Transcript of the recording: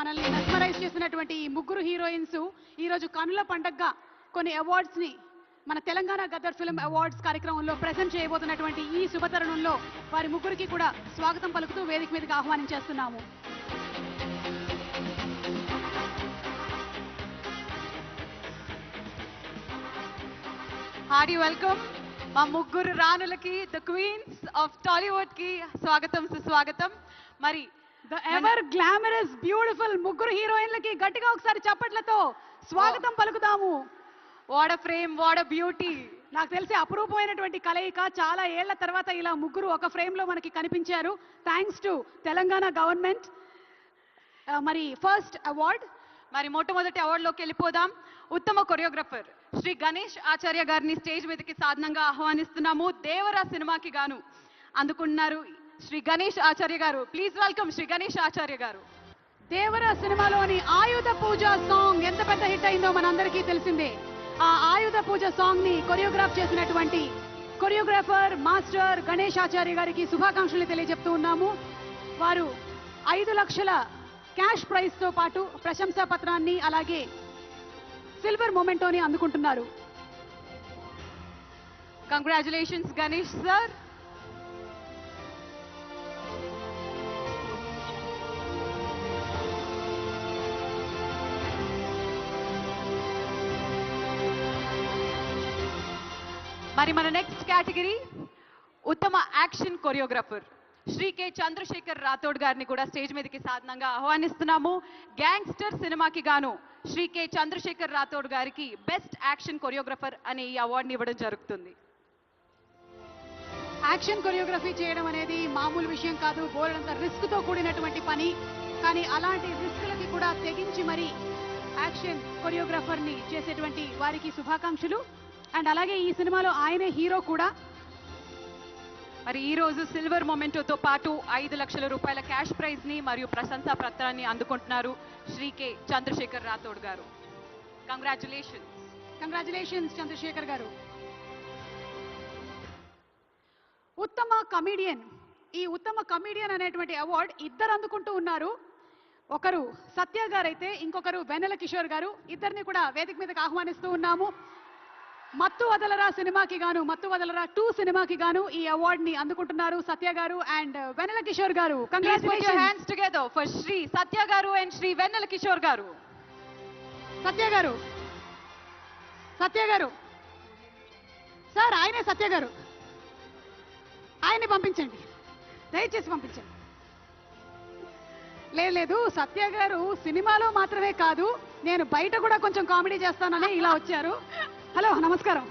మనల్ని మెస్మరైజ్ చేసినటువంటి ఈ ముగ్గురు హీరోయిన్స్ ఈ రోజు కనుల పండగగా కొన్ని అవార్డ్స్ ని మన తెలంగాణ గదర్ ఫిల్మ్ అవార్డ్స్ కార్యక్రమంలో ప్రెజెంట్ చేయబోతున్నటువంటి ఈ శుభతరుణంలో వారి ముగ్గురికి కూడా స్వాగతం పలుకుతూ వేదిక మీదకి ఆహ్వానించేస్తున్నాము. హార్డీ వెల్కమ్ మా ముగ్గురు రాణులకి, ద క్వీన్స్ ఆఫ్ టాలీవుడ్ కి స్వాగతం, సుస్వాగతం. మరి ద ఎవర్ గ్లామరస్ బ్యూటిఫుల్ ముగ్గురు హీరోయిన్లకి గట్టిగా ఒకసారి చప్పట్లతో స్వాగతం పలుకుదాము. What a frame, what a beauty. నాకు తెలిసి అపురూపమైనటువంటి కలయిక. చాలా ఏళ్ల తర్వాత ఇలా ముగ్గురు ఒక ఫ్రేమ్ లో మనకి కనిపించారు. Thanks to Telangana government. మరి ఫస్ట్ అవార్డ్, మరి మొట్టమొదటి అవార్డులోకి వెళ్ళిపోదాం. ఉత్తమ కొరియోగ్రఫర్ శ్రీ గణేష్ ఆచార్య గారిని స్టేజ్ మీదకి సాధనంగా ఆహ్వానిస్తున్నాము. దేవరా సినిమాకి గాను అందుకున్నారు శ్రీ గణేష్ ఆచార్య గారు. ప్లీజ్ వెల్కమ్ శ్రీ గణేష్ ఆచార్య గారు. దేవరా సినిమాలోని ఆయుధ పూజ సాంగ్ ఎంత పెద్ద హిట్ అయిందో మనందరికీ తెలిసిందే. ఆ ఆయుధ పూజ సాంగ్ ని కొరియోగ్రాఫ్ చేసినటువంటి కొరియోగ్రాఫర్ మాస్టర్ గణేష్ ఆచార్య గారికి శుభాకాంక్షలు తెలియజెప్తూ ఉన్నాము. వారు 5 లక్షల క్యాష్ ప్రైజ్ తో పాటు ప్రశంసా పత్రాన్ని అలాగే సిల్వర్ మొమెంటోని అందుకుంటున్నారు. Congratulations Ganesh sir. మరి మన నెక్స్ట్ కేటగిరీ ఉత్తమ action choreographer Shri K Chandrashekar Rathod గారిని కూడా స్టేజ్ మీదకి సాధనంగా ఆహ్వానిస్తున్నాము. గ్యాంగ్స్టర్ సినిమాకి గాను శ్రీ కె చంద్రశేఖర్ రాథోడ్ గారికి బెస్ట్ యాక్షన్ కొరియోగ్రాఫర్ అనే ఈ అవార్డుని ఇవ్వడం జరుగుతుంది. యాక్షన్ కొరియోగ్రఫీ చేయడం అనేది మామూలు విషయం కాదు, బోల్డంత రిస్క్ తో కూడినటువంటి పని. కానీ అలాంటి రిస్క్లకి కూడా తెగించి మరి యాక్షన్ కొరియోగ్రాఫర్ ని చేసేటువంటి వారికి శుభాకాంక్షలు. అండ్ అలాగే ఈ సినిమాలో ఆయనే హీరో కూడా. మరి ఈ రోజు సిల్వర్ మొమెంటోతో పాటు 5 లక్షల రూపాయల క్యాష్ ప్రైజ్ ని మరియు ప్రశంసా పత్రాన్ని అందుకుంటున్నారు శ్రీ కె చంద్రశేఖర్ రాథోడ్ గారు. కంగ్రాచులేషన్స్. కంగ్రాచులేషన్స్ చంద్రశేఖర్ గారు. ఉత్తమ కమీడియన్, ఈ ఉత్తమ కమీడియన్ అనేటువంటి అవార్డు ఇద్దరు అందుకుంటూ ఉన్నారు. ఒకరు సత్య గారైతే ఇంకొకరు వెన్నెల కిషోర్ గారు. ఇద్దరిని కూడా వేదిక మీదకి ఆహ్వానిస్తూ ఉన్నాము. మత్తు వదలరా సినిమాకి గాను, మత్తు వదలరా 2 సినిమాకి గాను ఈ అవార్డ్ ని అందుకుంటున్నారు సత్య garu and Vennela Kishore garu. Congratulations. Hands together for Shri Satya garu and Shri వెన్నెల కిషోర్ గారు. సత్య గారు, సత్య గారు సార్, ఆయనే సత్య గారు, ఆయన్ని పంపించండి, దయచేసి పంపించండి. లేదు, సత్య గారు సినిమాలో మాత్రమే కాదు, నేను బయట కూడా కొంచెం కామెడీ చేస్తానని ఇలా వచ్చారు. హలో, నమస్కారం.